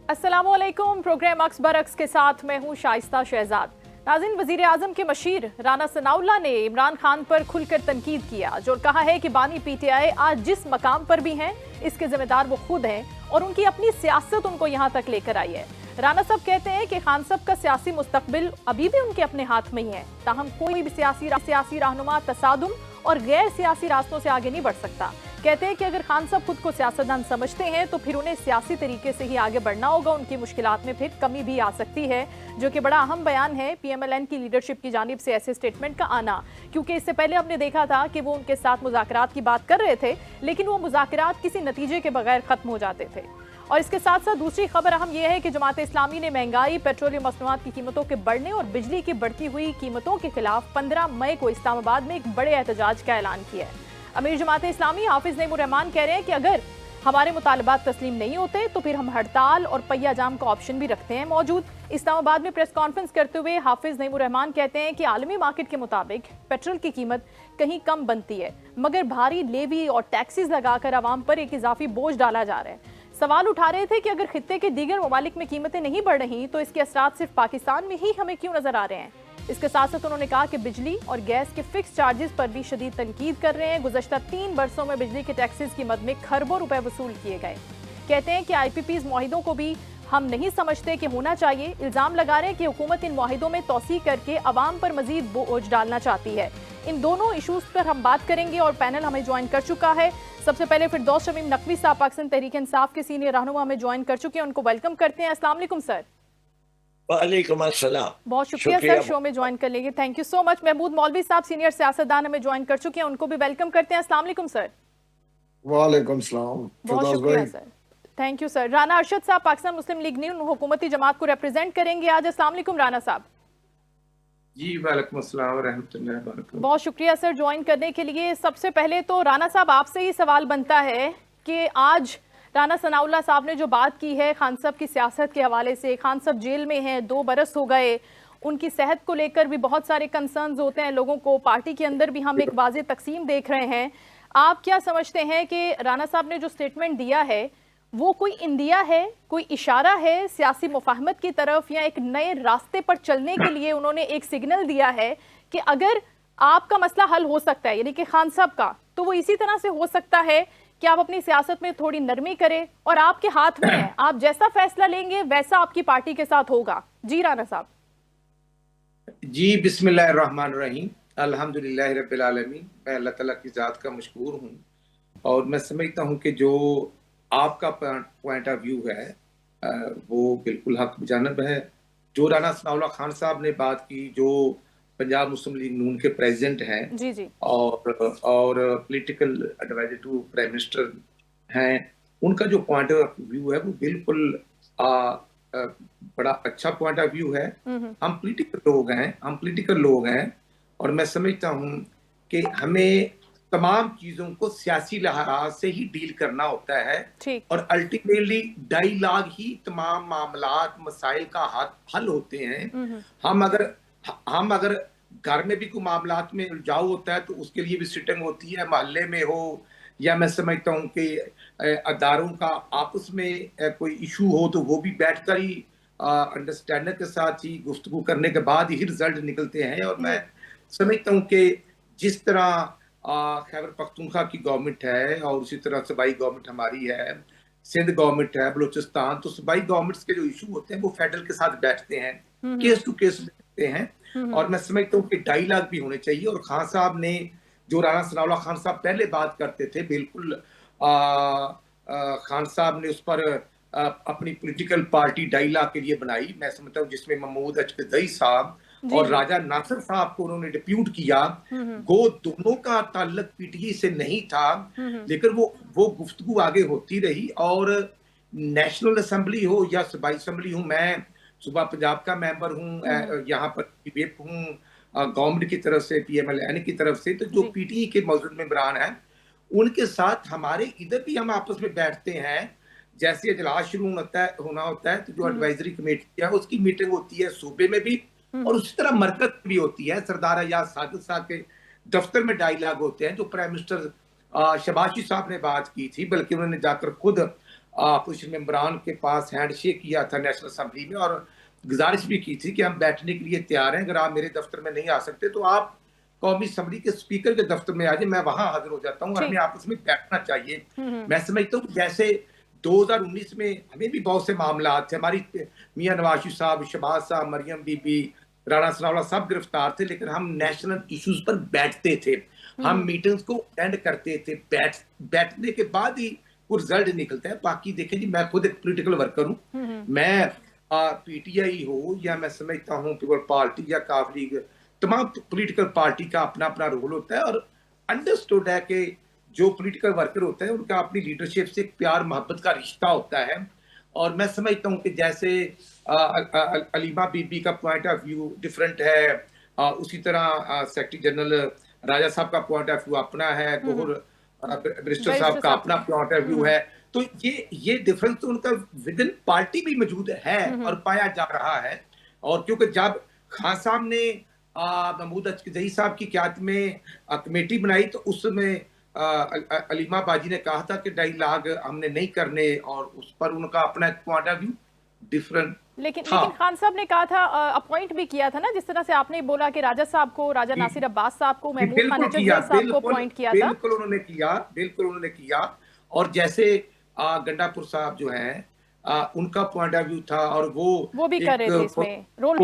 अस्सलामुअलैकुम। प्रोग्राम अक्स बरक्स के साथ मैं हूं शाइस्ता शहजाद। नाज़रीन, वजीर आजम के मशीर राना सनाउल्लाह ने इमरान खान पर खुलकर तनकीद किया जो कहा है कि बानी पीटीआई आज जिस मकाम पर भी हैं इसके जिम्मेदार वो खुद हैं और उनकी अपनी सियासत उनको यहाँ तक लेकर आई है। राना साहब कहते हैं कि खान साहब का सियासी मुस्तकबिल अभी भी उनके अपने हाथ में ही है, ताहम कोई भी सियासी रहनुमा तसादुम और गैर सियासी रास्तों से आगे नहीं बढ़ सकता। कहते हैं कि अगर खान साहब खुद को सियासतदान समझते हैं तो फिर उन्हें सियासी तरीके से ही आगे बढ़ना होगा, उनकी मुश्किलात में फिर कमी भी आ सकती है, जो कि बड़ा अहम बयान है पीएमएलएन की लीडरशिप की जानिब से ऐसे स्टेटमेंट का आना। क्योंकि इससे पहले हमने देखा था कि वो उनके साथ मुज़ाकरात की बात कर रहे थे, लेकिन वो मुज़ाकरात किसी नतीजे के बगैर खत्म हो जाते थे। और इसके साथ साथ दूसरी खबर अहम यह है कि जमात इस्लामी ने महंगाई, पेट्रोलियम मसनूआत की कीमतों के बढ़ने और बिजली की बढ़ती हुई कीमतों के खिलाफ 15 मई को इस्लामाबाद में एक बड़े एहतजाज का ऐलान किया है। अमीर जमात इस्लामी हाफिज नईमुर रहमान कह रहे हैं कि अगर हमारे मुतालबात तस्लीम नहीं होते तो फिर हम हड़ताल और पहिया जाम का ऑप्शन भी रखते हैं मौजूद। इस्लामाबाद में प्रेस कॉन्फ्रेंस करते हुए हाफिज नईमुर रहमान कहते हैं कि आलमी मार्केट के मुताबिक पेट्रोल की कीमत कहीं कम बनती है, मगर भारी लेवी और टैक्सेस लगाकर आवाम पर एक इजाफी बोझ डाला जा रहा है। सवाल उठा रहे थे कि अगर खित्ते के दीगर ममालिक में कीमतें नहीं बढ़ रही तो इसके असरात सिर्फ पाकिस्तान में ही हमें क्यों नजर आ रहे हैं। इसके साथ साथ उन्होंने कहा कि बिजली और गैस के फिक्स चार्जेस पर भी शदीद तनकीद कर रहे हैं। गुज़श्ता 3 बरसों में बिजली के टैक्सेस की मद में खरबों रुपए वसूल किए गए। कहते हैं कि आईपीपीज मुआहिदों को भी हम नहीं समझते कि होना चाहिए। इल्जाम लगा रहे हैं कि हुकूमत इन मुआहिदों में तौसीक करके अवाम पर मजीद बोझ डालना चाहती है। इन दोनों इशूज पर हम बात करेंगे और पैनल हमें ज्वाइन कर चुका है। सबसे पहले फिरदौस शमीम नकवी साहब पाकिस्तान तहरीक इंसाफ के सीनियर रहनुमा हमें ज्वाइन कर चुके हैं, उनको वेलकम करते हैं। अस्सलाम वालेकुम सर। वालेकुम अस्सलाम। बहुत शुक्रिया सर शो में ज्वाइन कर लेंगे, thank you so much. Mahmood Maulvi साहब सीनियर सियासतदान हमें ज्वाइन कर चुके हैं, उनको भी वेलकम करते हैं। अस्सलाम वालेकुम सर। वालेकुम सलाम। बहुत शुक्रिया sir, thank you sir. Rana Arshad साहब पाकिस्तान मुस्लिम लीग न्यू हुकूमती जमात को रिप्रेजेंट करेंगे आज। अस्सलाम वालेकुम राना साहब। जी वालेकुम अस्सलाम व रहमतुल्लाहि व बरकातहू। बहुत शुक्रिया सर ज्वाइन करने के लिए। सबसे पहले तो राना साहब आपसे ही सवाल बनता है कि आज राना सनाउल्लाह साहब ने जो बात की है खान साहब की सियासत के हवाले से, खान साहब जेल में हैं, 2 बरस हो गए, उनकी सेहत को लेकर भी बहुत सारे कंसर्न्स होते हैं लोगों को, पार्टी के अंदर भी हम एक वाज़ेह तकसीम देख रहे हैं। आप क्या समझते हैं कि राना साहब ने जो स्टेटमेंट दिया है वो कोई इंदिया है, कोई इशारा है सियासी मुफाहमत की तरफ, या एक नए रास्ते पर चलने के लिए उन्होंने एक सिग्नल दिया है कि अगर आपका मसला हल हो सकता है, यानी कि खान साहब का, तो वो इसी तरह से हो सकता है कि आप अपनी सियासत में थोड़ी नरमी करें और आपके हाथ में है, आप जैसा फैसला लेंगे वैसा आपकी पार्टी के साथ होगा। जी राना साहब। जी बिस्मिल्लाहिर्रहमानिर्रहीम, अल्हम्दुलिल्लाहि रब्बिल आलमीन। मैं अल्लाह ताला की ज़ात का मशकूर हूँ और मैं समझता हूँ कि जो आपका पॉइंट ऑफ व्यू है वो बिल्कुल हक जानब है। जो राना सनाउल्लाह खान साहब ने बात की, जो पंजाब मुस्लिम लीग नून के प्रेसिडेंट हैं जी जी। और political adviser to prime minister हैं, उनका जो पॉइंट ऑफ व्यू है वो बिल्कुल बड़ा अच्छा पॉइंट ऑफ व्यू है। हम पॉलिटिकल लोग हैं और मैं समझता हूँ कि हमें तमाम चीजों को सियासी लिहाज से ही डील करना होता है और अल्टीमेटली डायलॉग ही तमाम मामलात मसाइल का हल होते हैं। हम अगर घर में भी कोई मामलात में उलझाव होता है तो उसके लिए भी सिटिंग होती है, मोहल्ले में हो या मैं समझता हूँ कि अदारों का आपस में कोई इशू हो तो वो भी बैठकर ही अंडरस्टैंडिंग के साथ ही गुफ्तगू करने के बाद ही रिजल्ट निकलते हैं। और मैं समझता हूँ कि जिस तरह खैबर पख्तूनख्वा की गवर्नमेंट है और उसी तरह सूबाई गवर्नमेंट हमारी है, सिंध गवर्नमेंट है, बलूचिस्तान, तो सूबाई गवर्नमेंट्स के जो इशू होते हैं वो फेडरल के साथ बैठते हैं, केस टू केस बैठते हैं। और मैं समझता हूँ कि डायलॉग भी होने चाहिए। और खान साहब ने जो राना सनाउल्लाह खान साहब पहले बात करते थे, बिल्कुल खान साहब ने उस पर अपनी पॉलिटिकल पार्टी डायलॉग के लिए बनाई। मैं समझता हूँ जिसमें महमूद अचकज़ई साहब और राजा नासिर साहब को उन्होंने डिप्यूट किया। गो दोनों का ताल्लुक पीटीआई से नहीं था, लेकिन वो गुफ्तगू आगे होती रही। और नेशनल असेंबली हो या सूबाई असेंबली हो, मैं सूबा पंजाब का मेंबर हूँ, यहाँ पर व्हिप हूँ गवर्नमेंट की तरफ से, पीएमएलएन की तरफ से। तो जो पीटीआई के मौजूद मेंबरान हैं उनके साथ हमारे इधर भी हम आपस में बैठते हैं। जैसे इजलास शुरू होना होता है तो जो एडवाइजरी कमेटी है उसकी मीटिंग होती है सूबे में भी और उसी तरह मरकज भी होती है। सरदार अयाज साजिद साहब के दफ्तर में डायलॉग होते हैं। जो प्राइम मिनिस्टर शबाशी साहब ने बात की थी, बल्कि उन्होंने जाकर खुद अपोजिशन मेंबरान के पास हैंडशेक किया था नेशनल असेंबली में, और गुजारिश भी की थी कि हम बैठने के लिए तैयार हैं, अगर आप मेरे दफ्तर में नहीं आ सकते तो आप कौमी असम्बली के स्पीकर के दफ्तर में आ जाए, मैं वहां हाजिर हो जाता हूँ, और हमें आपस में बैठना चाहिए। मैं समझता हूँ जैसे 2019 में हमें भी बहुत से मामला थे, हमारी मियां नवाज शरीफ साहब, शहबाज साहब, मरियम बीबी, राणा सनाउल्लाह सब गिरफ्तार थे, लेकिन हम नेशनल इश्यूज पर बैठते थे, हम मीटिंग्स को अटेंड करते थे, बैठने के बाद ही वो रिजल्ट निकलता है। बाकी देखें जी, मैं खुद एक पॉलिटिकल वर्कर हूँ, मैं पीटीआई हो या मैं समझता हूँ पीपल पार्टी या काफ लीग, तमाम पॉलिटिकल पार्टी का अपना अपना रोल होता है, और अंडरस्टूड है कि जो पॉलिटिकल वर्कर होते हैं उनका अपनी लीडरशिप से एक प्यार मोहब्बत का रिश्ता होता है। और मैं समझता हूँ कि जैसे अलीमा बीबी का पॉइंट ऑफ व्यू डिफरेंट है, उसी तरह सेक्रेटरी जनरल राजा साहब का पॉइंट ऑफ व्यू अपना है, गोहर बैरिस्टर साहब का अपना पॉइंट ऑफ व्यू है, तो ये डिफरेंस तो उनका विद इन पार्टी भी मौजूद है और पाया जा रहा है। और क्योंकि जब खान साहब ने महमूद अजहरी साहब की क़यादत में कमेटी बनाई, तो उसमें अलीमा बाजी ने कहा था कि डायलॉग हमने नहीं करने, और उस पर उनका अपना पॉइंट ऑफ व्यू डिफरेंट लेकिन खान साहब ने कहा था, अपॉइंट भी किया था ना, जिस तरह से आपने बोला कि राजा साहब को, राजा नासिर अब्बास साहब को, महमूद खान साहब को अपॉइंट किया था। बिल्कुल उन्होंने किया। और जैसे गंडापुर साहब जो हैं, उनका पॉइंट ऑफ व्यू था, और वो भी कर रहे थे, इसमें रोल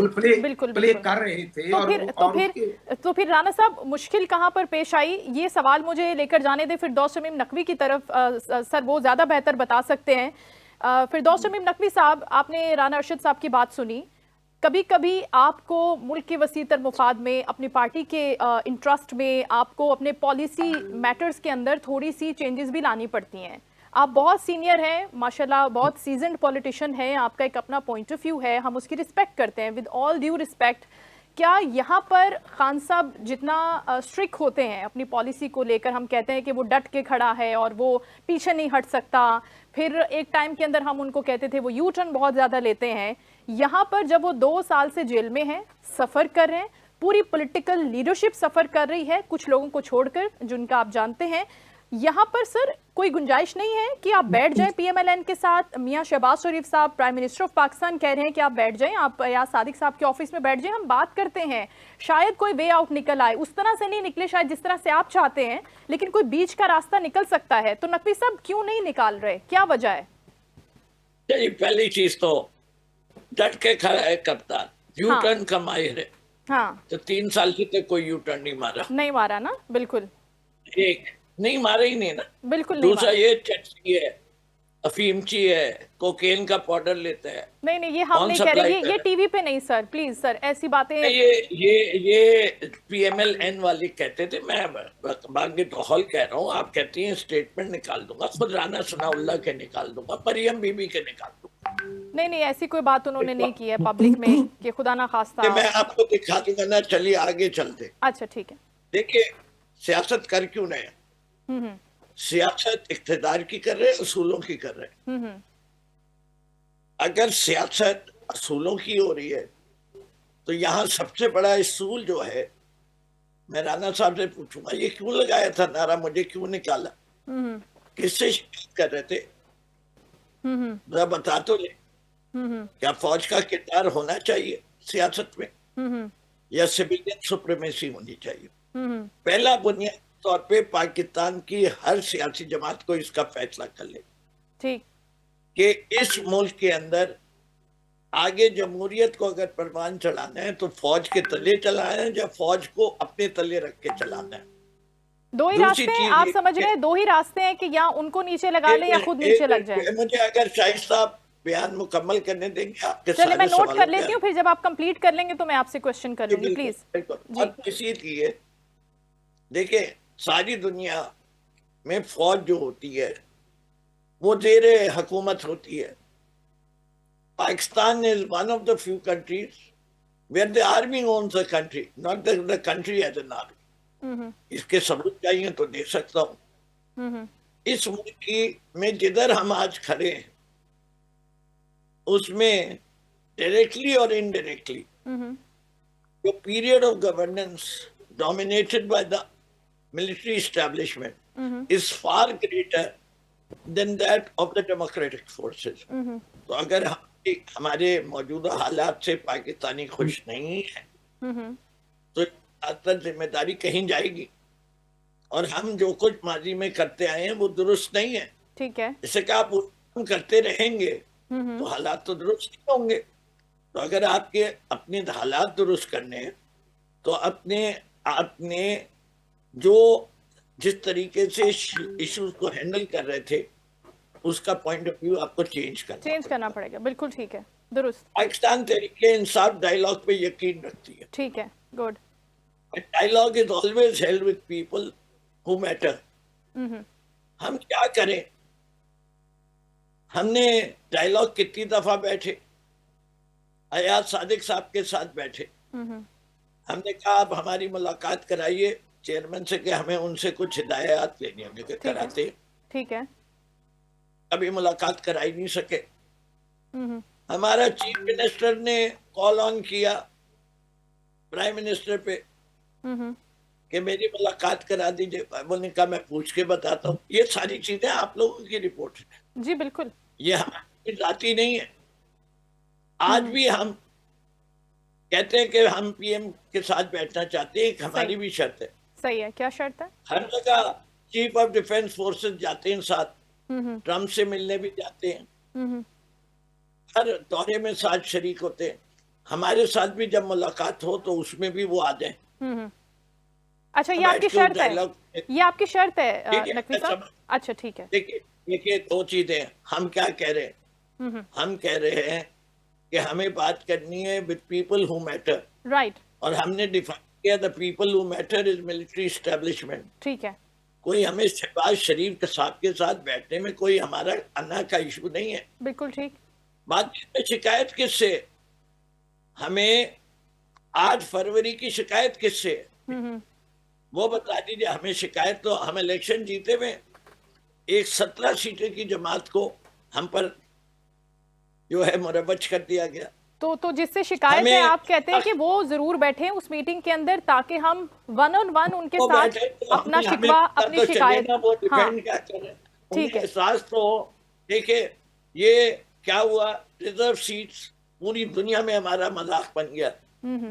प्ले कर रहे थे। तो फिर राणा साहब, मुश्किल कहां पर पेश आई, ये सवाल मुझे लेकर जाने दे फिरदौस शमीम नकवी की तरफ। सर वो ज्यादा बेहतर बता सकते हैं। फिरदौस शमीम नकवी साहब, आपने राणा अरशद साहब की बात सुनी, कभी कभी आपको मुल्क के वसीतर मुफाद में, अपनी पार्टी के इंटरेस्ट में, आपको अपने पॉलिसी मैटर्स के अंदर थोड़ी सी चेंजेस भी लानी पड़ती हैं। आप बहुत सीनियर हैं माशाल्लाह, बहुत सीजन्ड पॉलिटिशियन हैं, आपका एक अपना पॉइंट ऑफ व्यू है, हम उसकी रिस्पेक्ट करते हैं, विद ऑल ड्यू रिस्पेक्ट। क्या यहाँ पर खान साहब जितना स्ट्रिक्ट होते हैं अपनी पॉलिसी को लेकर, हम कहते हैं कि वो डट के खड़ा है और वो पीछे नहीं हट सकता, फिर एक टाइम के अंदर हम उनको कहते थे वो यू टर्न बहुत ज़्यादा लेते हैं, यहाँ पर जब वो 2 साल से जेल में हैं, सफ़र कर रहे हैं, पूरी पॉलिटिकल लीडरशिप सफ़र कर रही है, कुछ लोगों को छोड़कर जिनका आप जानते हैं, यहाँ पर सर कोई गुंजाइश नहीं है कि आप बैठ जाएं पीएमएलएन के साथ? मियां शहबाज शरीफ साहब, प्राइम मिनिस्टर ऑफ पाकिस्तान, कह रहे हैं कि आप बैठ जाएं, आप या सादिक साहब के ऑफिस में बैठ जाएं, हम बात करते हैं, शायद कोई वे आउट निकल आए। उस तरह से नहीं निकले शायद जिस तरह से आप चाहते हैं, लेकिन कोई बीच का रास्ता निकल सकता है। तो नकवी साहब क्यों नहीं निकाल रहे, क्या वजह है? पहली चीज तो डट के खड़ा है कप्तान, यू टर्न का माहिर है। हाँ, तो 3 साल से तक कोई यू टर्न नहीं मारा ना, बिल्कुल एक नहीं मारा ही नहीं ना, बिल्कुल। दूसरा ये चटसी है, अफीमची है, कोकेन का पाउडर लेता है। नहीं ये हम नहीं कह रहे, ये टीवी पे नहीं सर, प्लीज सर ऐसी बातें। ये पीएमएलएन वाले कहते थे, मैं बाकी तो हॉल कह रहा हूँ, आप कहती हैं स्टेटमेंट निकाल दूंगा, खुद राना सनाउल्लाह के निकाल दूंगा, मरियम बीबी के निकाल दूंगा। नहीं ऐसी कोई बात उन्होंने नहीं की है पब्लिक में कि खुदा ना खास्ता। मैं आपको दिखा दूंगा ना, चलिए आगे चलते। अच्छा ठीक है। देखिए सियासत कर क्यों रहे हैं, सियासत इख्तिदार की कर रहे हैं, असूलों की कर रहे हैं। अगर सियासत असूलों की हो रही है तो यहाँ सबसे बड़ा असूल जो है, मैं राणा साहब से पूछूंगा ये क्यों लगाया था नारा, मुझे क्यों निकाला, किससे शिकायत कर रहे थे, जरा बता तो ले। क्या फौज का किरदार होना चाहिए सियासत में या सिविलियन सुप्रीमेसी होनी चाहिए? पहला बुनियादी तौर पे पाकिस्तान की हर सियासी जमात को इसका फैसला कर ले ठीक कि इस मुल्क के अंदर आगे जमहूरियत को अगर परवान चढ़ाना है तो फौज के तले चलाना है या फौज को अपने तले रख के चलाना है। दो ही रास्ते हैं, आप समझ रहे हैं, 2 ही रास्ते हैं कि या उनको नीचे लगा ले या खुद नीचे लग जाए। मुझे अगर शाहिद साहब बयान मुकम्मल करने देंगे आपके चलिए मैं नोट कर लेती हूँ, फिर जब आप कंप्लीट कर लेंगे तो मैं आपसे क्वेश्चन करूंगी प्लीज। और इसीलिए देखिए सारी दुनिया में फौज जो होती है वो ज़ेरे हुकूमत होती है। Pakistan is one of the few countries where the army owns the country, not the country as an army. इसके सबूत चाहिए तो दे सकता हूँ। इस मुल्क की में जिधर हम आज खड़े हैं उसमें डायरेक्टली और indirectly the period of governance dominated by the military establishment is far greater than that of the democratic forces. तो अगर हमारे मौजूदा हालात से पाकिस्तानी खुश नहीं है तो ज़्यादातर जिम्मेदारी कहीं जाएगी, और हम जो कुछ माजी में करते आए हैं वो दुरुस्त नहीं है। ठीक है। जैसे कि आप हम करते रहेंगे तो हालात तो दुरुस्त नहीं होंगे। तो अगर आपके अपने हालात दुरुस्त करने हैं तो आपने जो जिस तरीके से इश्यूज को हैंडल कर रहे थे उसका पॉइंट ऑफ व्यू आपको चेंज करना पड़ेगा। बिल्कुल ठीक है, दुरुस्त। पाकिस्तान तरीके इंसाफ डायलॉग पे यकीन रखती है। ठीक है, good. Dialogue is always held with people who matter. हम क्या करें? हमने डायलॉग कितनी दफा बैठे, अयाज सादिक साहब के साथ बैठे, हमने कहा आप हमारी मुलाकात कराइए चेयरमैन से कि हमें उनसे कुछ हिदायत लेनी है, कराते। ठीक है। अभी मुलाकात कराई नहीं सके। हमारा चीफ मिनिस्टर ने कॉल ऑन किया प्राइम मिनिस्टर पे कि मेरी मुलाकात करा दीजिए। उन्होंने कहा मैं पूछ के बताता हूँ। ये सारी चीजें आप लोगों की रिपोर्ट है। जी बिल्कुल, ये हमारी जाती नहीं है। आज भी हम कहते हैं कि हम पीएम के साथ बैठना चाहते हैं, हमारी भी शर्त है। सही है, क्या शर्त है? हर जगह चीफ ऑफ डिफेंस फोर्सेस जाते हैं साथ, ट्रम्प से मिलने भी जाते हैं, हर दौरे में साथ शरीक होते हैं। हमारे साथ भी जब मुलाकात हो तो उसमें भी वो आ जाए। अच्छा, ये आपकी शर्त है? ये आपकी शर्त है नकवी साहब? अच्छा ठीक है। देखिए दो चीजें हम क्या कह रहे हैं। हम कह रहे हैं कि हमें बात करनी है with people who matter, right. और हमने डिफाइन किया the people who matter is military establishment. ठीक है। कोई हमें शहबाज शरीफ के साहब के साथ बैठने में कोई हमारा अन्ना का इशू नहीं है। बिल्कुल ठीक। बात शिकायत किससे? हमें 8 फरवरी की शिकायत किससे? वो बता दीजिए हमें। शिकायत तो हम इलेक्शन जीते हुए एक 17 सीटें की जमात को हम पर जो है मुरवज कर दिया गया। तो जिससे शिकायत है आप कहते हैं कि वो जरूर बैठे उस मीटिंग के अंदर ताकि हम 1-on-1 उनके साथ अपना शिकवा, अपनी शिकायत। ठीक है। एहसास तो देखिए ये क्या हुआ, रिजर्व सीट्स पूरी दुनिया में हमारा मजाक बन गया।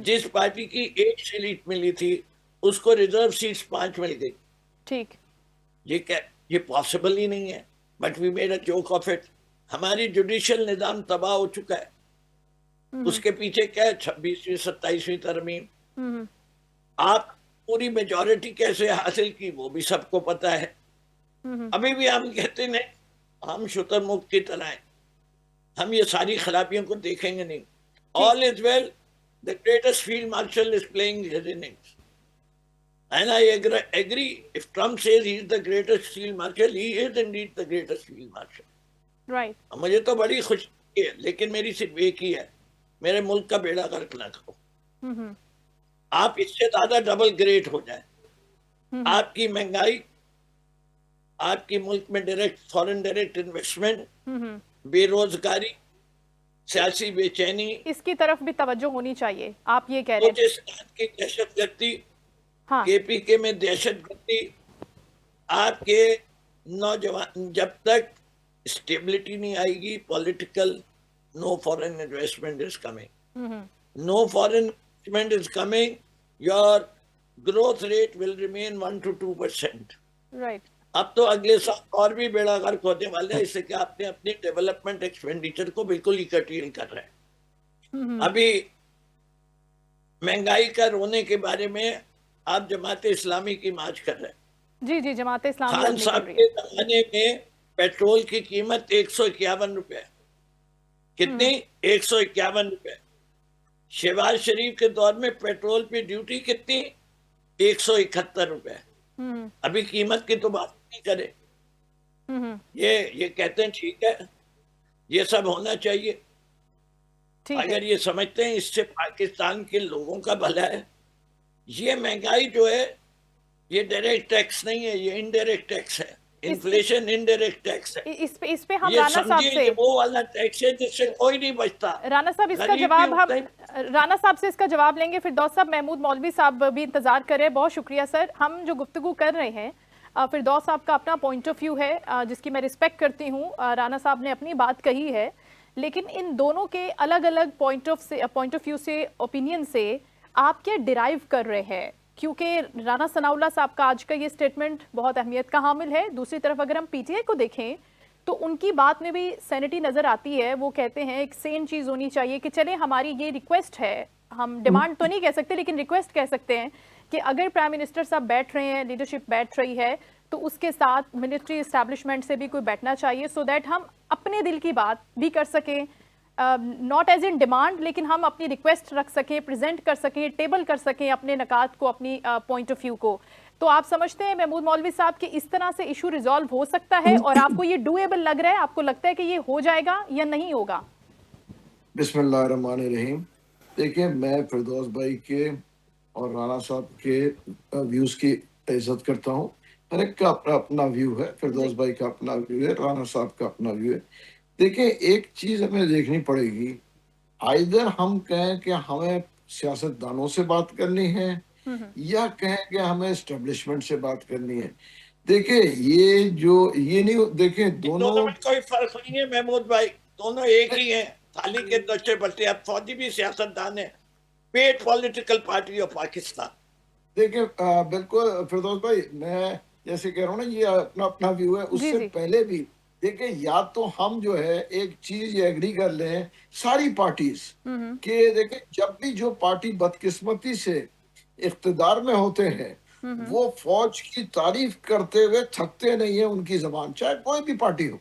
जिस पार्टी की 1 सीट मिली थी उसको रिजर्व सीट्स 5 मिल गई। ठीक। ये पॉसिबल ही नहीं है, but we made a joke of it. हमारी जुडिशियल निजाम तबाह हो चुका है। उसके पीछे क्या है? 26वीं 27वीं तरमीम। आप पूरी मेजॉरिटी कैसे हासिल की वो भी सबको पता है। अभी भी हम कहते नहीं, हम शुतुरमुर्ग की तरह हैं, हम ये सारी खराबियों को देखेंगे नहीं। All is well, the greatest field marshal is playing his innings and I agree. If Trump says he is the greatest field marshal, he is indeed the greatest field marshal. Right. मुझे तो बड़ी खुशी है, लेकिन मेरी सिर्फ एक ही है, मेरे मुल्क का बेड़ा गर्क ना करो। आप इससे ज्यादा डबल ग्रेट हो जाए। आपकी महंगाई, आपकी मुल्क में डायरेक्ट फॉरेन डायरेक्ट इन्वेस्टमेंट, बेरोजगारी, सियासी बेचैनी, इसकी तरफ भी तवज्जो होनी चाहिए। आप ये कह रहे हैं की दहशतगर्दी, हाँ। केपीके में दहशतगर्दी, आपके नौजवान, जब तक स्टेबिलिटी नहीं आएगी political, no foreign investment is coming, no foreign investment is coming, your growth rate will remain 1 to 2%। Right. अब तो अगले साल और भी बेड़ा गर्क होने वाले हैं, इससे कि आपने अपनी डेवलपमेंट एक्सपेंडिचर को बिल्कुल ही कटील कर रहे हैं। अभी महंगाई का रोने के बारे में आप जमात इस्लामी की मार्च कर रहे हैं। जी जी, जमात इस्लामी खान साहब के जमाने में पेट्रोल की कीमत 151 रुपए। कितनी? 151 रुपए। शहबाज शरीफ के दौर में पेट्रोल पे ड्यूटी कितनी? 171 रुपए। अभी कीमत की तो बात नहीं करे। ये कहते हैं ठीक है, ये सब होना चाहिए। अगर ये समझते हैं इससे पाकिस्तान के लोगों का भला है। ये महंगाई जो है ये डायरेक्ट टैक्स नहीं है, ये इनडायरेक्ट टैक्स है। इन्फ्लेशन इनडायरेक्ट टैक्स है। इस पे हम राणा साहब से, वो वाला टैक्स है जिससे कोई नहीं बचता। राणा साहब इसका जवाब हम राणा साहब से इसका जवाब लेंगे। फिर दौद साहब, महमूद मौलवी साहब भी इंतजार कर रहे हैं। बहुत शुक्रिया सर। हम जो गुफ्तगू कर रहे हैं फिरदौस साहब का अपना पॉइंट ऑफ व्यू है, जिसकी मैं रिस्पेक्ट करती हूँ। राणा साहब ने अपनी बात कही है, लेकिन इन दोनों के अलग अलग पॉइंट ऑफ व्यू से, ओपिनियन से आप क्या डिराइव कर रहे हैं? क्योंकि राणा सनाउल्लाह साहब का आज का ये स्टेटमेंट बहुत अहमियत का हामिल है। दूसरी तरफ अगर हम पीटीआई को देखें तो उनकी बात में भी सैनिटी नजर आती है। वो कहते हैं एक सेम चीज होनी चाहिए कि चले हमारी ये रिक्वेस्ट है, हम डिमांड तो नहीं कह सकते लेकिन रिक्वेस्ट कह सकते हैं कि अगर प्राइम मिनिस्टर साहब बैठ रहे हैं, लीडरशिप बैठ रही है, तो उसके साथ मिलिट्री एस्टैब्लिशमेंट से भी कोई बैठना चाहिए, सो दैट हम अपने दिल की बात भी कर सकें, नॉट एज इन डिमांड, लेकिन हम अपनी रिक्वेस्ट रख सकें, प्रेजेंट कर सकें, टेबल कर सकें अपने नकात को, अपनी पॉइंट ऑफ व्यू को। तो आप समझते हैं महमूद मौलवी साहब कि इस तरह से इशू रिजॉल्व हो सकता है, और आपको ये डूएबल लग रहा है? आपको लगता है कि ये हो जाएगा या नहीं होगा? बिस्मिल्लाहिर्रहमानिर्रहीम। देखिए, मैं फिरदौस भाई के और राणा साहब के व्यूज की इज्जत करता हूँ। हर एक का अपना अपना व्यू है। फिरदौस भाई का अपना व्यू है, राणा साहब का अपना व्यू है। देखिए, एक चीज हमें देखनी पड़ेगी, आइदर हम कहें कि हमें सियासतदानों से बात करनी है या कहें कि हमें एस्टेब्लिशमेंट से बात करनी है। देखिए, ये नहीं, देखिए दोनों में कोई फर्क नहीं है महमूद भाई, दोनों एक ही हैं, थाली के नक्शे बट्टे। अब फौजी भी सियासतदान है, paid political party of Pakistan. देखिए, बिल्कुल फिरदौस भाई, मैं जैसे कह रहा हूँ ना, ये अपना अपना व्यू है। उससे पहले भी देखिए, या तो हम जो है एक चीज एग्री कर लें सारी पार्टीज के, देखिए जब भी जो पार्टी बदकिस्मती से इख्तिदार में होते हैं वो फौज की तारीफ करते हुए थकते नहीं है उनकी जबान, चाहे कोई भी पार्टी हो,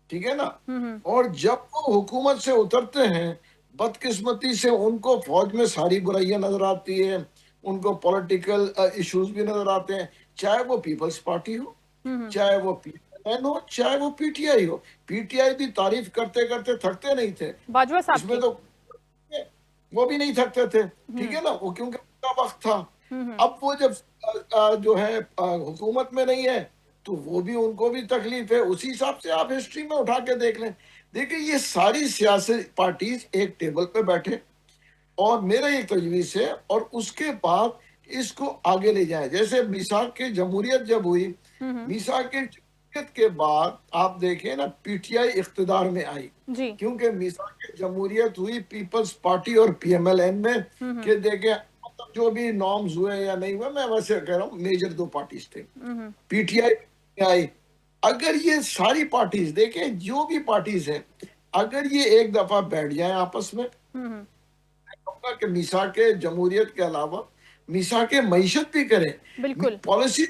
ठीक है ना। और जब वो हुकूमत से उतरते हैं, बदकिस्मती से उनको फौज में सारी बुराइयां नजर आती है, उनको पॉलिटिकल इश्यूज भी नजर आते हैं, चाहे वो पीपल्स पार्टी हो, चाहे वो पीएमएल हो, चाहे वो पीटीआई हो। पीटीआई भी तारीफ करते करते थकते नहीं थे, बाजवा साहब इसमें तो वो भी नहीं थकते थे, ठीक है ना, वो क्योंकि उनका वक्त था। अब वो जब जो है हुकूमत में नहीं है तो वो भी, उनको भी तकलीफ है। उसी हिसाब से आप हिस्ट्री में उठा के देख लें। देखिए, ये सारी सियासी पार्टीज एक टेबल पे बैठे और मेरा ये तजवीज़ है, और उसके बाद इसको आगे ले जाए। जैसे मिसाक की जमहूरियत जब हुई, मिसाक की जमहूरियत के बाद आप देखें ना, पीटीआई इख्तिदार में आई, क्योंकि मिसाक की जमहूरियत हुई पीपल्स पार्टी और पीएमएलएन में, कि देखें मतलब जो भी नॉर्म्स हुए या नहीं हुए, मैं वैसे कह रहा हूँ मेजर दो पार्टीज थे, पीटीआई आई। अगर ये सारी पार्टीज देखें, जो भी पार्टीज हैं, अगर ये एक दफा बैठ जाए आपस में, कि मिसा के जमहूरियत के अलावा मिसा के मईशत भी करें, बिल्कुल पॉलिसी।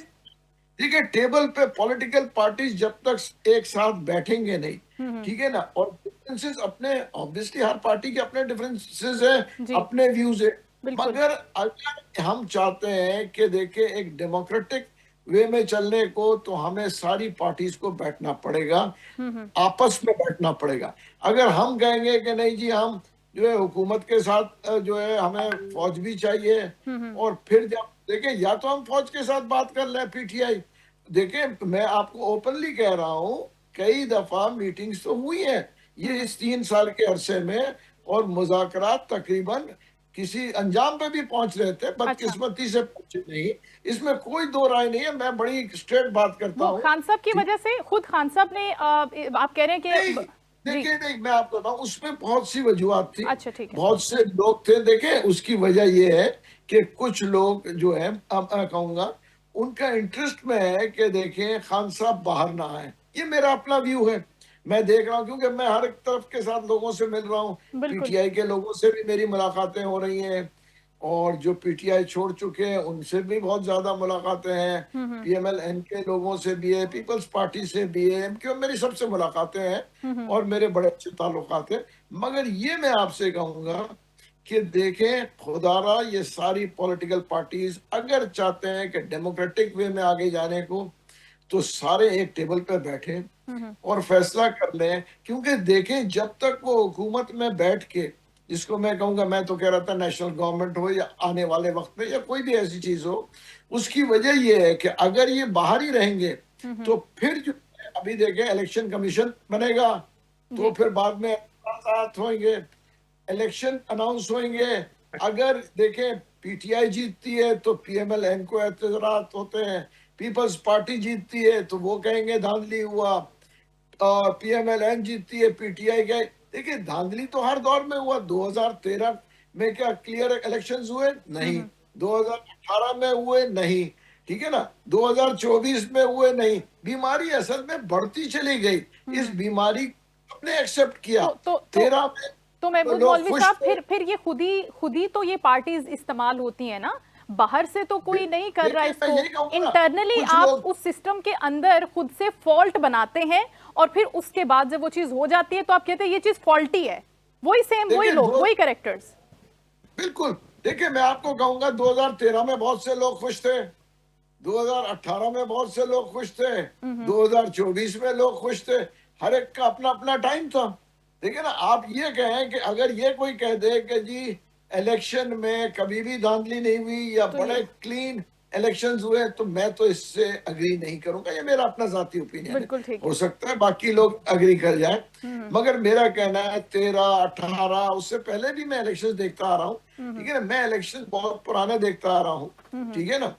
देखिए, टेबल पे पॉलिटिकल पार्टीज जब तक एक साथ बैठेंगे नहीं, ठीक है ना, और डिफरेंसेस अपने, ऑब्वियसली हर पार्टी के अपने डिफरेंसेस हैं, अपने व्यूज है, मगर अगर हम चाहते हैं कि देखिए एक डेमोक्रेटिक वे में चलने को, तो हमें सारी पार्टीज को बैठना पड़ेगा, आपस में बैठना पड़ेगा। अगर हम कहेंगे कि नहीं जी, हम जो है हुकूमत के साथ जो है हमें फौज भी चाहिए, और फिर जब देखें, या तो हम फौज के साथ बात कर लें पीटीआई। देखें, मैं आपको ओपनली कह रहा हूँ, कई दफा मीटिंग्स तो हुई हैं ये इस 3 साल के अरसे में, और मुज़ाकरात तकरीबन किसी अंजाम पे भी पहुंच रहे थे, बदकिस्मती से पहुंचे नहीं, इसमें कोई दो राय नहीं है। मैं बड़ी स्ट्रेट बात करता हूँ। खान साहब की वजह से, खुद खान साहब ने, आप कह रहे हैं कि देखिए, नहीं, मैं आपको बताऊं, उसमें बहुत सी वजूहत थी। अच्छा, ठीक है। बहुत से लोग थे। देखें, उसकी वजह ये है कि कुछ लोग जो है, अब मैं कहूंगा उनका इंटरेस्ट में है कि देखें खान साहब बाहर ना आए। ये मेरा अपना व्यू है, मैं देख रहा हूँ, क्योंकि मैं हर एक तरफ के साथ लोगों से मिल रहा हूँ, पीटीआई के लोगों से भी मेरी मुलाकातें हो रही हैं, और जो पीटीआई छोड़ चुके हैं उनसे भी बहुत ज्यादा मुलाकातें हैं, पीएमएलएन के लोगों से भी है, पीपल्स पार्टी से भी है, क्यों मेरी सबसे मुलाकातें हैं और मेरे बड़े अच्छे ताल्लुकात हैं। मगर ये मैं आपसे कहूंगा कि देखें, खुदारा ये सारी पॉलिटिकल पार्टीज अगर चाहते हैं कि डेमोक्रेटिक वे में आगे जाने को, तो सारे एक टेबल पे बैठे और फैसला कर लें। क्योंकि देखें, जब तक वो हुकूमत में बैठ के, जिसको मैं कहूंगा, मैं तो कह रहा था नेशनल गवर्नमेंट हो या आने वाले वक्त में या कोई भी ऐसी चीज हो, उसकी वजह यह है कि अगर ये बाहर ही रहेंगे तो फिर जो अभी देखें इलेक्शन कमीशन बनेगा, तो फिर बाद में होंगे, इलेक्शन अनाउंस होंगे। अगर देखें पीटीआई जीतती है तो पीएमएलएन को एतराज होते हैं, पीपल्स पार्टी जीतती है तो वो कहेंगे धांधली हुआ, और पीएमएलएन जीतती है, पीटीआई गए। देखिए धांधली तो हर दौर में हुआ। 2013 में क्या क्लियर इलेक्शंस हुए? नहीं। 2018 में हुए? नहीं। ठीक है ना, 2024 में हुए? नहीं। बीमारी असल में बढ़ती चली गई। इस बीमारी अपने एक्सेप्ट किया। तो 13 में तो महमूद लोग मौलवी खुश साहब, थे। फिर ये खुद ही तो ये पार्टीज इस्तेमाल होती है ना, बाहर से तो कोई नहीं कर रहा देखिए, मैं यही इसको। कहूंगा ना, इंटरनली कुछ आप लोग- उस सिस्टम के अंदर खुद से फॉल्ट बनाते हैं और फिर उसके बाद जब वो चीज हो जाती है तो आप कहते हैं ये चीज फॉल्टी है। वही सेम, वही देखिए, लोग, वही कैरेक्टर्स। बिल्कुल। देखिए मैं आपको कहूंगा 2013 में बहुत से लोग खुश थे, 2018 में बहुत से लोग खुश थे, 2024 में लोग खुश थे। हर एक का अपना अपना टाइम था। देखिए ना, आप ये कहें कि अगर ये कोई कह दे कि जी इलेक्शन में कभी भी धांधली नहीं हुई या तो बड़े ये- क्लीन इलेक्शंस हुए, तो मैं तो इससे अग्री नहीं करूंगा। ये मेरा अपना जाती ओपिनियन बिल्कुल ठीक हो है। सकता है बाकी लोग अग्री कर जाए, मगर मेरा कहना है 13, 18, उससे पहले भी मैं इलेक्शंस देखता आ रहा हूँ। ठीक है ना, मैं इलेक्शन बहुत पुराने देखता आ रहा हूँ। ठीक है ना,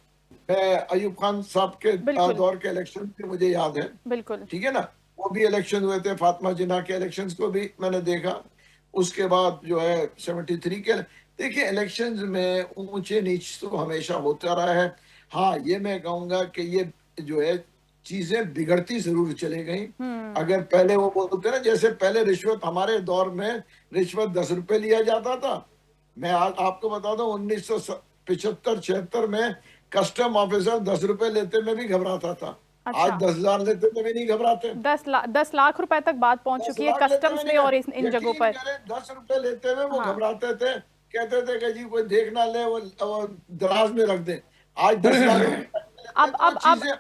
मैं अयूब खान साहब के बिल्कुल। दौर के इलेक्शन भी मुझे याद है। बिल्कुल। ठीक है ना, वो भी इलेक्शन हुए थे। फातिमा जिन्ना के इलेक्शंस को भी मैंने देखा। उसके बाद जो है 73 के। देखिए इलेक्शंस में ऊंचे नीच तो हमेशा होता रहा है। हाँ, ये मैं कहूंगा कि ये जो है चीजें बिगड़ती जरूर चली गई। अगर पहले वो बोलते ना, जैसे पहले रिश्वत, हमारे दौर में रिश्वत 10 रुपए लिया जाता था। मैं आज आपको बता दूं 1975-76 में कस्टम ऑफिसर 10 रुपए लेते में भी घबराता था। अच्छा। आज 10,000 लेते में भी नहीं घबराते। 10 लाख रुपए तक बात पहुंच 10 चुकी है लाख लेते कस्टम्स हुए में और नहीं, इन जगहों यकीन पर। करें 10 रुपए लेते हुए वो हाँ। घबराते थे, कहते थे कि जी कोई देख ना ले, वो दराज में रख दे। आज 10 लाख रुपए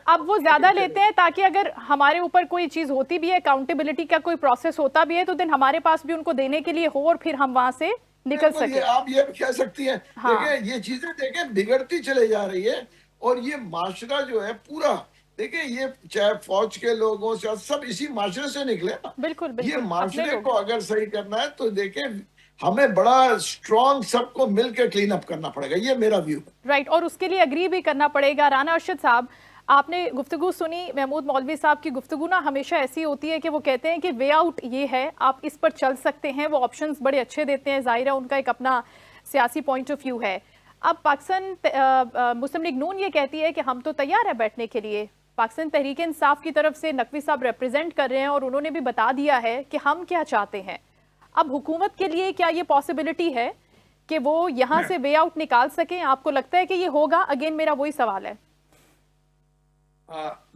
अब वो ज्यादा लेते हैं ताकि अगर हमारे ऊपर कोई चीज होती भी है, अकाउंटेबिलिटी का कोई प्रोसेस होता भी है, तो दिन हमारे पास भी उनको देने के लिए हो और फिर हम वहां से निकल सके। आप ये भी कह सकती हैं। हाँ। देखिए ये चीजें देखें बिगड़ती चले जा रही है, और ये माशरा जो है पूरा, देखिए ये चाहे फौज के लोगों से सब इसी माशरे से निकले ना। बिल्कुल ये बिल्कुल, अपने माशरे लोग। को अगर सही करना है तो देखें हमें बड़ा स्ट्रॉन्ग सबको मिलकर क्लीन अप करना पड़ेगा। ये मेरा व्यू है। राइट, और उसके लिए अग्री भी करना पड़ेगा। राना अरशद साहब, आपने गुफ्तगू सुनी महमूद मौलवी साहब की। गुफ्तगू ना हमेशा ऐसी होती है कि वो कहते हैं कि वे आउट ये है, आप इस पर चल सकते हैं। वो ऑप्शंस बड़े अच्छे देते हैं, जाहिर है उनका एक अपना सियासी पॉइंट ऑफ व्यू है। अब पाकिस्तान मुस्लिम लीग नून ये कहती है कि हम तो तैयार है बैठने के लिए। पाकिस्तान तहरीक इंसाफ की तरफ से नकवी साहब रिप्रेजेंट कर रहे हैं और उन्होंने भी बता दिया है कि हम क्या चाहते हैं। अब हुकूमत के लिए क्या ये पॉसिबिलिटी है कि वो यहाँ से वे आउट निकाल सकें? आपको लगता है कि ये होगा? अगेन मेरा वही सवाल है।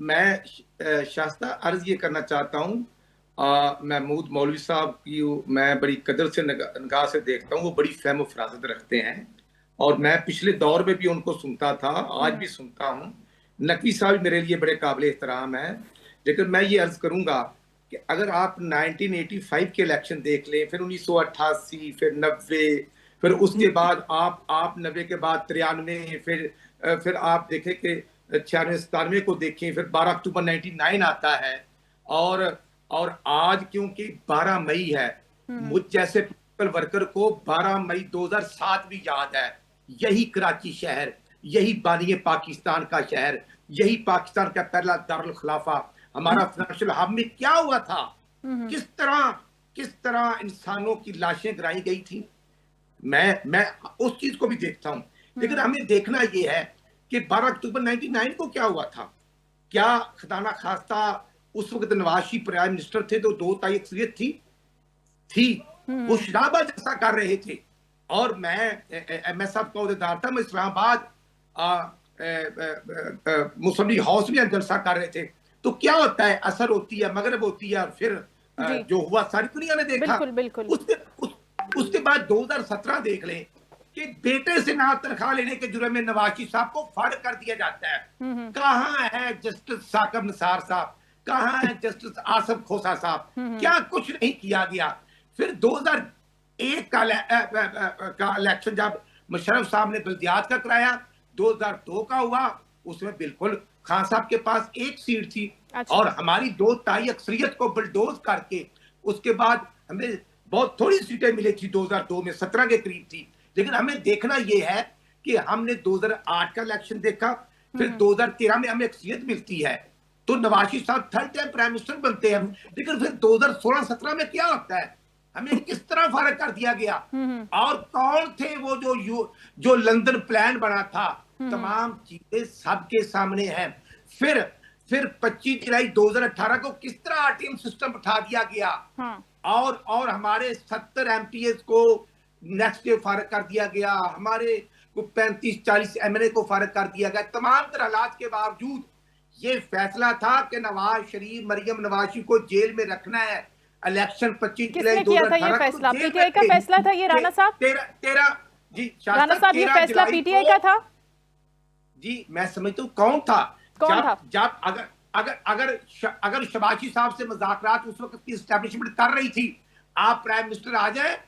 मैं शास्ता अर्ज ये करना चाहता हूँ, महमूद मौलवी साहब की मैं बड़ी कदर से निगाह से देखता हूँ। वो बड़ी फहम फरासत रखते हैं और मैं पिछले दौर में भी उनको सुनता था, आज भी सुनता हूँ। नकवी साहब मेरे लिए बड़े काबिल एहतराम है। लेकिन मैं ये अर्ज करूंगा कि अगर आप 1985 के इलेक्शन देख लें, फिर 1988, फिर 90, फिर उसके बाद आप 90 के बाद 93, फिर आप देखें कि 96-97 को देखें, फिर 12 अक्टूबर 99 आता है, और आज क्योंकि 12 मई है, मुझ जैसे पीपल वर्कर को 12 मई 2007 भी याद है। यही कराची शहर, यही बानी पाकिस्तान का शहर, यही पाकिस्तान का पहला दारुल खिलाफा, हमारा फाइनेंशियल हब में क्या हुआ था, किस तरह इंसानों की लाशें गिराई गई थी। मैं उस चीज को भी देखता हूं। लेकिन हमें देखना यह है कि 12 अक्टूबर 99 को क्या हुआ था। क्या खुदा खास्ता उस वक्त नवाज शरीफ प्राइम मिनिस्टर थे तो 2 तारीख अक्सरियत थी वो शराबा जैसा कर रहे थे। और मैं सबका उहदेदार था, मैं इस्लामाबाद मुस्लिम लीग हाउस में जलसा कर रहे थे। तो क्या होता है, असर होती है, मगरब होती है, और फिर जो हुआ सारी दुनिया ने देखा। बिल्कुल बिल्कुल। उसके बाद 2017 देख लें कि बेटे से ना तनख्वाह लेने के जुर्म में नवाज शरीफ साहब को फाड़ कर दिया जाता है। कहाँ है जस्टिस साकिब निसार साहब, कहाँ है जस्टिस आसिफ खोसा साहब? क्या कुछ नहीं किया गया। फिर 2001 का इलेक्शन जब मुशर्रफ साहब ने बल्दियात का कराया, 2002 का हुआ, उसमें बिल्कुल खान साहब के पास 1 सीट थी। अच्छा। और हमारी 2 ताई अक्सरियत को बुलडोज करके उसके बाद हमें बहुत थोड़ी सीटें मिली थी। 2002 में 17 के करीब थी। लेकिन हमें देखना यह है कि हमने 2008 का इलेक्शन देखा, फिर 2013 में हमें अक्सियत मिलती है, तो नवाज शरीफ साहब थर्ड टाइम प्राइम मिनिस्टर बनते हैं। लेकिन फिर 2016-17 में क्या होता है, हमें किस तरह फारग कर दिया गया, और कौन थे वो जो लंदन प्लान बना था, तमाम चीजें सबके सामने हैं। फिर 25 जुलाई 2018 को किस तरह आरटीएम सिस्टम उठा दिया गया, और हमारे 70 एमपीएस को नेक्स्ट डे फारग कर दिया गया, हमारे को 35-40 एमएलए को फारग कर दिया गया। तमाम तरह हालात के बावजूद ये फैसला था कि नवाज शरीफ, मरियम नवाज शरीफ को जेल में रखना है। इलेक्शन 25 जुलाई 2018 ये फैसला पीटीआई का फैसला था ये राणा साहब? जी राणा साहब, ये फैसला पीटीआई का था? जी मैं समझता हूँ कौन था, जब अगर शबाशी साहब से मुज़ाकरात उस वक्त की एस्टैब्लिशमेंट कर रही थी, आप प्राइम मिनिस्टर आ जाए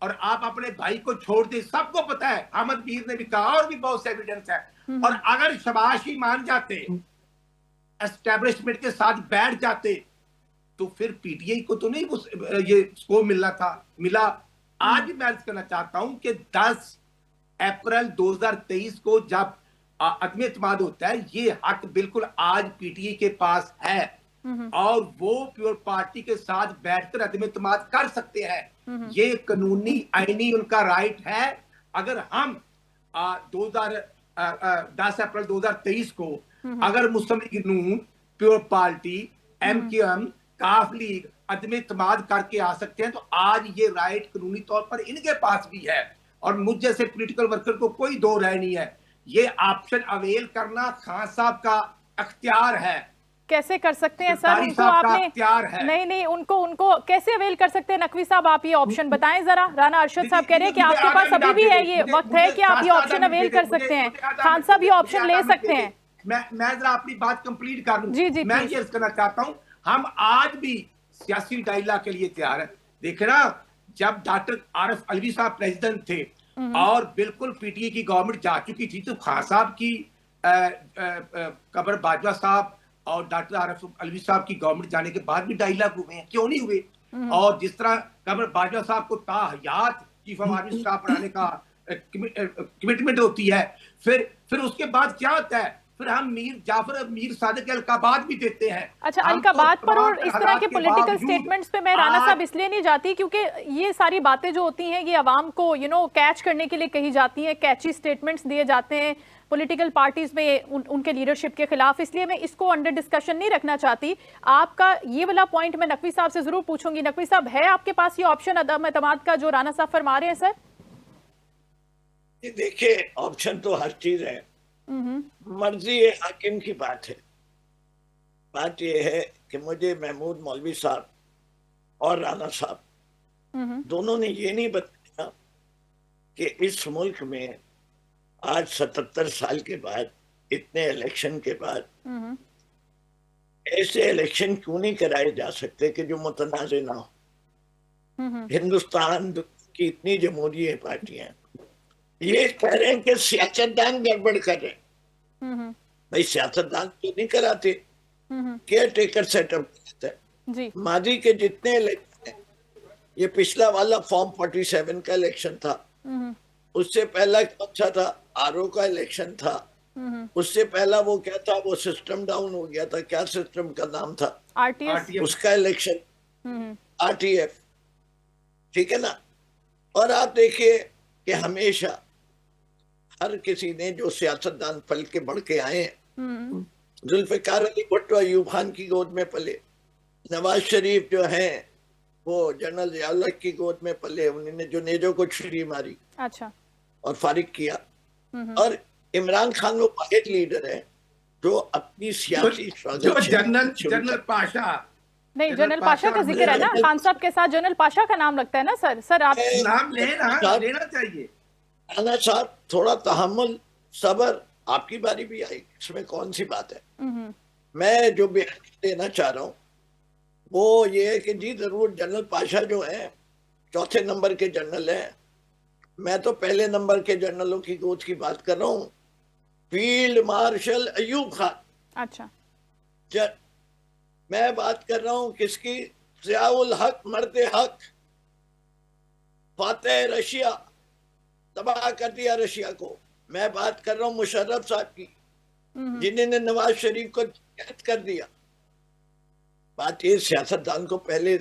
और आप अपने भाई को छोड़ दे, सबको पता है, अहमद मीर ने भी कहा और भी बहुत से एविडेंस है। और अगर शबाशी मान जाते, एस्टैब्लिशमेंट के साथ बैठ जाते, तो फिर पीटीआई को तो नहीं ये स्कोर मिलना था, मिला। आज भी मैं अर्ज करना चाहता हूं कि 10 अप्रैल 2023 को जब अदम एतमाद होता है, ये हक बिल्कुल आज पीटीआई के पास है, और वो प्योर पार्टी के साथ बैठकर अदम एतमाद कर सकते हैं। ये कानूनी आईनी उनका राइट है। अगर हम 10 अप्रैल 2023 को अगर मुस्लिम लीग नून, प्योर पार्टी, एमक्यूएम, काफ लीग अदम एतमाद करके आ सकते हैं, तो आज ये राइट कानूनी तौर पर इनके पास भी है, और मुझ जैसे पॉलिटिकल वर्कर को कोई दो राय नहीं है। ये ऑप्शन अवेल करना खान साहब का अख्तियार है। कैसे कर सकते हैं सर? उनको आपने नहीं उनको कैसे अवेल कर सकते हैं? नकवी साहब, आप ये ऑप्शन बताएं जरा। राना अरशद साहब कह रहे हैं कि आपके पास अभी भी है, ये वक्त है कि आप ये ऑप्शन अवेल कर सकते हैं। खान साहब ये ऑप्शन ले सकते हैं। मैं जरा अपनी बात कंप्लीट कर लूं। जी, मैं ये कहना चाहता हूं, हम आज भी सियासी डायलॉग के लिए तैयार है। देखे ना, जब डॉक्टर आरिफ अलवी साहब प्रेसिडेंट थे और बिल्कुल पीटीआई की गवर्नमेंट जा चुकी थी, तो खान साहब की कबर बाजवा साहब और डॉक्टर आरिफ अलवी साहब की गवर्नमेंट जाने के बाद भी डायलॉग हुए हैं, क्यों नहीं हुए? और जिस तरह कबर बाजवा साहब को ताहयात चीफ ऑफ आर्मी स्टाफ बनाने का कमिटमेंट होती है, फिर उसके बाद क्या होता है, फिर हम मीर जाफर, मीर सादिक अलकाबाद भी देते हैं। अच्छा, अलकाबाद पर और इस तरह के पॉलिटिकल स्टेटमेंट्स पे मैं राणा साहब इसलिए नहीं जाती क्योंकि ये सारी बातें जो होती हैं ये आवाम को कैच करने के लिए कही जाती हैं, कैची स्टेटमेंट्स दिए जाते हैं पॉलिटिकल पार्टीज में उनके लीडरशिप के खिलाफ, इसलिए मैं इसको अंडर डिस्कशन नहीं रखना चाहती। आपका ये वाला पॉइंट मैं नकवी साहब से जरूर पूछूंगी। नकवी साहब, है आपके पास ये ऑप्शन अदम एतमाद का जो राणा साहब फरमा रहे हैं सर? देखिए, ऑप्शन तो हर चीज है, मर्जी हाकिम की बात है। बात यह है कि मुझे महमूद मौलवी साहब और राणा साहब दोनों ने ये नहीं बताया कि इस मुल्क में आज 77 साल के बाद, इतने इलेक्शन के बाद ऐसे इलेक्शन क्यों नहीं कराए जा सकते कि जो मुतनाज़े ना हो। हिंदुस्तान की इतनी जमहूरी पार्टियां ये कह रहे हैं कि सियासतदान गड़बड़ कर रहे हैं। भाई सियासतदान क्यों नहीं कराते? केयर टेकर सेटअप करते हैं। मादी के जितने इलेक्शन, ये पिछला वाला फॉर्म 47 का इलेक्शन था, उससे पहला कौन सा था? आरओ का इलेक्शन था, उससे पहला वो क्या था, वो सिस्टम डाउन हो गया था, क्या सिस्टम का नाम था? आरटीएफ। उसका इलेक्शन आरटीएफ, ठीक है ना। और आप देखिए कि हमेशा हर किसी ने जो सियासतदान पल के बढ़ के आए हैं, जुल्फिकार अली भुट्टो अयूब खान की गोद में पले, नवाज शरीफ जो हैं वो जनरल ज़िया की गोद में पले, उन्होंने जो नेजो को छुरी मारी, अच्छा, और फारिग किया। और इमरान खान वो वाहिद लीडर है जो अपनी सियासी जनरल पाशा, नहीं जनरल पाशा का जिक्र है ना, खान साहब के साथ जनरल पाशा का नाम लगता है ना सर आप नाम लेना चाहिए। राणा साहब, थोड़ा तहम्मुल, सबर, आपकी बारी भी आई, इसमें कौन सी बात है। मैं जो बयान देना चाह रहा हूँ वो ये है कि जी जरूर जनरल पाशा जो है चौथे नंबर के जनरल है, मैं तो पहले नंबर के जनरलों की गोद की बात कर रहा हूँ, फील्ड मार्शल अयूब खान। अच्छा, मैं बात कर रहा हूँ किसकी? ज़ियाउल हक, मर्द हक, फातेह रशिया, तबाह कर दिया रशिया को। मैं बात कर रहा हूँ मुशर्रफ साहब की, जिन्होंने नवाज शरीफ को कैद कर दिया। बात ये सियासतदान को पहले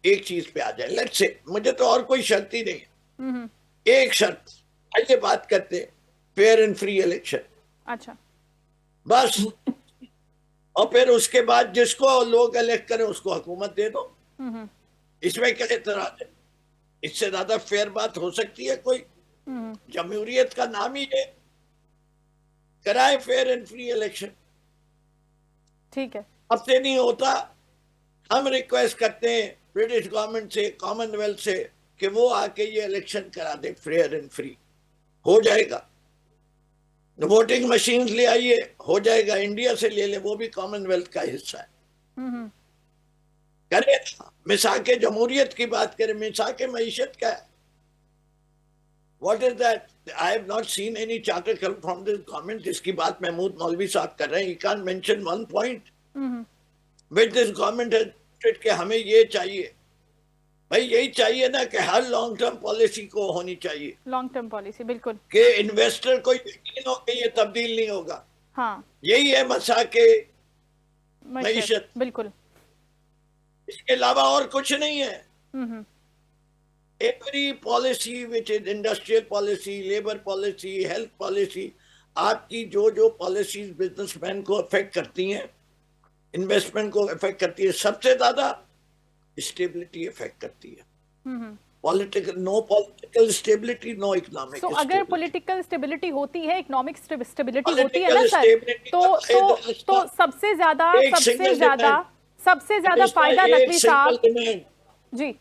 एक चीज पे आ जाए, लेट्स से, मुझे तो और कोई शर्त ही नहीं, एक शर्त, आइए बात करते हैं फेयर एंड फ्री इलेक्शन। अच्छा, बस, और फिर उसके बाद जिसको लोग इलेक्ट करें उसको हुकूमत दे दो। इसमें क्या एतराज है? इससे ज्यादा फेयर बात हो सकती है कोई? जमहूरियत का नाम ही है, कराए फेयर एंड फ्री इलेक्शन। ठीक है। अब से नहीं होता, हम रिक्वेस्ट करते हैं ब्रिटिश गवर्नमेंट से, कॉमनवेल्थ से, कि वो आके ये इलेक्शन करा दे फेयर एंड फ्री, हो जाएगा। वोटिंग मशीन ले आइए, हो जाएगा। इंडिया से ले ले, वो भी कॉमनवेल्थ का हिस्सा है। करें, मिसाके जमहूरियत की बात करें, मिसाके मईशत क्या है? What is that? I have not seen any charter come from this government. इसकी बात महमूद मौलवी साहब कर रहे हैं। You can't mention one point which this government has stated कि हमें ये चाहिए। भाई यही चाहिए ना कि हर लॉन्ग टर्म पॉलिसी को होनी चाहिए। लॉन्ग टर्म पॉलिसी, बिल्कुल। कि इन्वेस्टर को यकीन हो कि ये तब्दील नहीं होगा। हाँ, यही है मसाके मईशत, बिल्कुल। इसके अलावा और कुछ नहीं है। Every policy which is industrial policy, labor policy, health policy, आपकी जो जो पॉलिसीज बिजनेसमैन को अफेक्ट करती हैं, इन्वेस्टमेंट को अफेक्ट करती है, सबसे ज्यादा स्टेबिलिटी अफेक्ट करती है। No political stability, no economic. तो अगर पॉलिटिकल स्टेबिलिटी होती है, इकोनॉमिक स्टेबिलिटी होती है ना सर, तो सबसे ज्यादा फायदा नकवी साहब जी,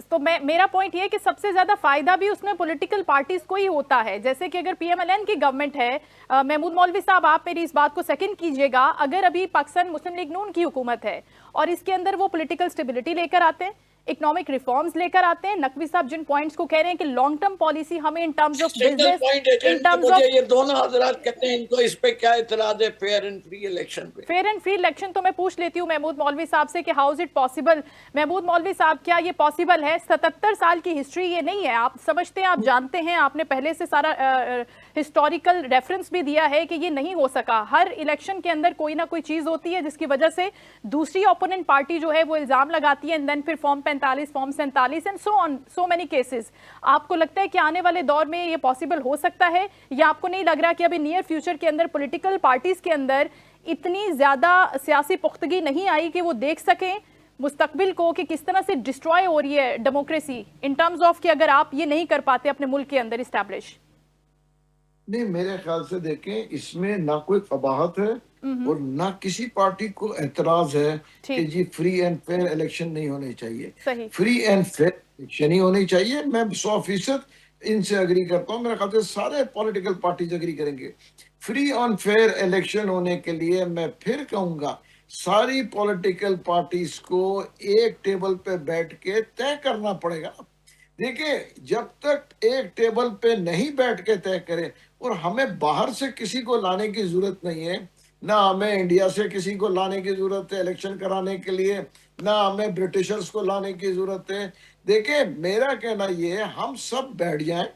तो मेरा पॉइंट ये है कि सबसे ज्यादा फायदा भी उसमें पॉलिटिकल पार्टीज को ही होता है। जैसे कि अगर पीएमएलएन की गवर्नमेंट है, महमूद मौलवी साहब आप मेरी इस बात को सेकंड कीजिएगा, अगर अभी पाकिस्तान मुस्लिम लीग नून की हुकूमत है और इसके अंदर वो पॉलिटिकल स्टेबिलिटी लेकर आते हैं, इकोनॉमिक रिफॉर्म्स लेकर आते हैं, नकवी साहब जिन पॉइंट्स को कह रहे हैं कि लॉन्ग टर्म पॉलिसी हमें in terms of business, in terms of, ये दोनों हजरात कहते हैं, इनको इस पे क्या इतराज है फेयर एंड फ्री इलेक्शन पे? फेयर एंड फ्री इलेक्शन तो मैं पूछ लेती हूँ महमूद मौलवी साहब से कि how is it possible. Mahmood Maulvi साहब, क्या ये पॉसिबल है? 77 साल की हिस्ट्री ये नहीं है, आप समझते हैं, आप जानते हैं, आपने पहले से सारा हिस्टोरिकल रेफरेंस भी दिया है कि ये नहीं हो सका। हर इलेक्शन के अंदर कोई ना कोई चीज होती है जिसकी वजह से दूसरी ओपोनेंट पार्टी जो है वो इल्जाम लगाती है, एंड देन फिर form 45, form 47 and so on, so many cases. आपको लगता है कि आने वाले दौर में ये पॉसिबल हो सकता है, या आपको नहीं लग रहा कि अभी नियर फ्यूचर के अंदर पॉलिटिकल पार्टीज के अंदर इतनी ज्यादा सियासी पुख्तगी नहीं आई कि वो देख सकें मुस्तकबिल को कि किस तरह से डिस्ट्रॉय हो रही है डेमोक्रेसी, इन टर्म्स ऑफ कि अगर आप ये नहीं कर पाते अपने मुल्क के अंदर इस्टेब्लिश? नहीं, मेरे ख्याल से देखें, इसमें ना कोई कबाहत है और ना किसी पार्टी को एतराज है कि जी फ्री एंड फेयर इलेक्शन नहीं होने चाहिए। फ्री एंड फेयर इलेक्शन ही होनी चाहिए। मैं 100% इनसे अग्री करता हूँ। मेरे ख्याल से सारे पॉलिटिकल पार्टीज अग्री करेंगे। फ्री ऑन फेयर इलेक्शन होने के लिए मैं फिर कहूंगा, सारी पॉलिटिकल पार्टीज को एक टेबल पे बैठ के तय करना पड़ेगा। देखिए, जब तक एक टेबल पे नहीं बैठ के तय करें, और हमें बाहर से किसी को लाने की जरूरत नहीं है, ना हमें इंडिया से किसी को लाने की जरूरत है इलेक्शन कराने के लिए, ना हमें ब्रिटिशर्स को लाने की जरूरत है। देखिए, मेरा कहना ये है, हम सब बैठ जाएं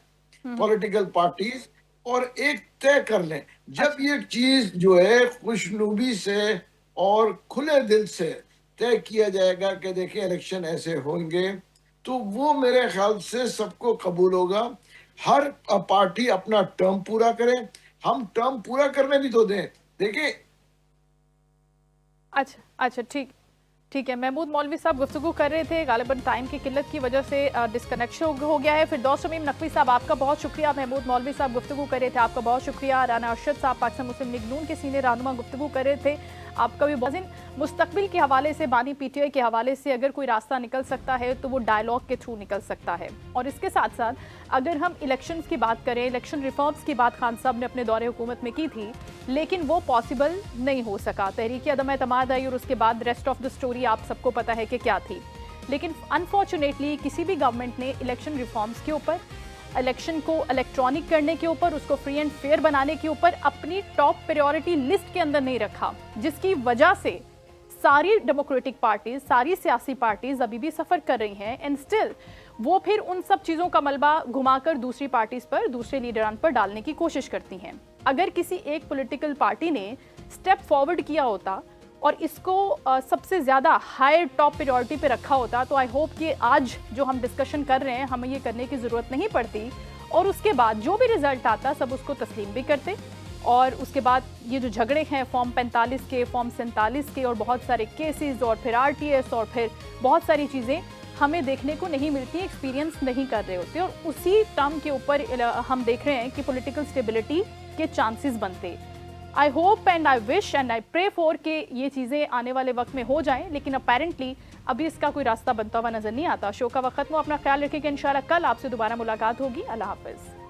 पॉलिटिकल पार्टीज और एक तय कर लें। जब ये चीज जो है खुशनुबी से और खुले दिल से तय किया जाएगा कि देखिए इलेक्शन ऐसे होंगे, तो वो मेरे ख्याल से सबको कबूल होगा। हर पार्टी अपना टर्म पूरा करे, हम टर्म पूरा करने भी तो दें। देखिए, अच्छा, ठीक है। महमूद मौलवी साहब गुफ्तगू कर रहे थे, गालिबन टाइम की किल्लत की वजह से डिस्कनेक्शन हो गया है। फिरदौस शमीम नकवी साहब, आपका बहुत शुक्रिया। महमूद मौलवी साहब गुफ्तगू कर रहे थे, आपका बहुत शुक्रिया। राना अरशद साहब पाकिस्तान मुस्लिम लीग नून के सीनियर रहनुमा गुफ्तगू कर रहे थे, आपका भी बहुत। मुस्तकबिल के हवाले से, बानी पीटीआई के हवाले से अगर कोई रास्ता निकल सकता है तो वो डायलॉग के थ्रू निकल सकता है। और इसके साथ साथ अगर हम इलेक्शंस की बात करें, इलेक्शन रिफॉर्म्स की बात खान साहब ने अपने दौरे हुकूमत में की थी, लेकिन वो पॉसिबल नहीं हो सका। तहरीक अदम एतमाद आई और उसके बाद रेस्ट ऑफ द स्टोरी आप सबको पता है कि क्या थी। लेकिन अनफॉर्चुनेटली किसी भी गवर्नमेंट ने इलेक्शन रिफॉर्म्स के ऊपर, इलेक्शन को इलेक्ट्रॉनिक करने के ऊपर, उसको फ्री एंड फेयर बनाने के ऊपर अपनी टॉप प्रायोरिटी लिस्ट के अंदर नहीं रखा, जिसकी वजह से सारी डेमोक्रेटिक पार्टीज, सारी सियासी पार्टीज अभी भी सफर कर रही हैं, एंड स्टिल वो फिर उन सब चीजों का मलबा घुमाकर दूसरी पार्टीज पर, दूसरे लीडरान पर डालने की कोशिश करती हैं। अगर किसी एक पॉलिटिकल पार्टी ने स्टेप फॉरवर्ड किया होता और इसको सबसे ज़्यादा हाई टॉप प्रायोरिटी पे रखा होता, तो आई होप कि आज जो हम डिस्कशन कर रहे हैं हमें ये करने की ज़रूरत नहीं पड़ती और उसके बाद जो भी रिजल्ट आता सब उसको तस्लीम भी करते। और उसके बाद ये जो झगड़े हैं फॉर्म 45 के, फॉर्म 47 के और बहुत सारे केसेस और फिर RTS और फिर बहुत सारी चीज़ें हमें देखने को नहीं मिलती, एक्सपीरियंस नहीं कर रहे होते और उसी टर्म के ऊपर हम देख रहे हैं कि पॉलिटिकल स्टेबिलिटी के चांसेस बनते। I hope and I wish and I pray for कि ये चीज़ें आने वाले वक्त में हो जाएं, लेकिन अपेरेंटली अभी इसका कोई रास्ता बनता हुआ नजर नहीं आता। शो का वक्त खत्म हो, अपना ख्याल रखिएगा। इंशाल्लाह कल आपसे दोबारा मुलाकात होगी। अल्लाह हाफिज़।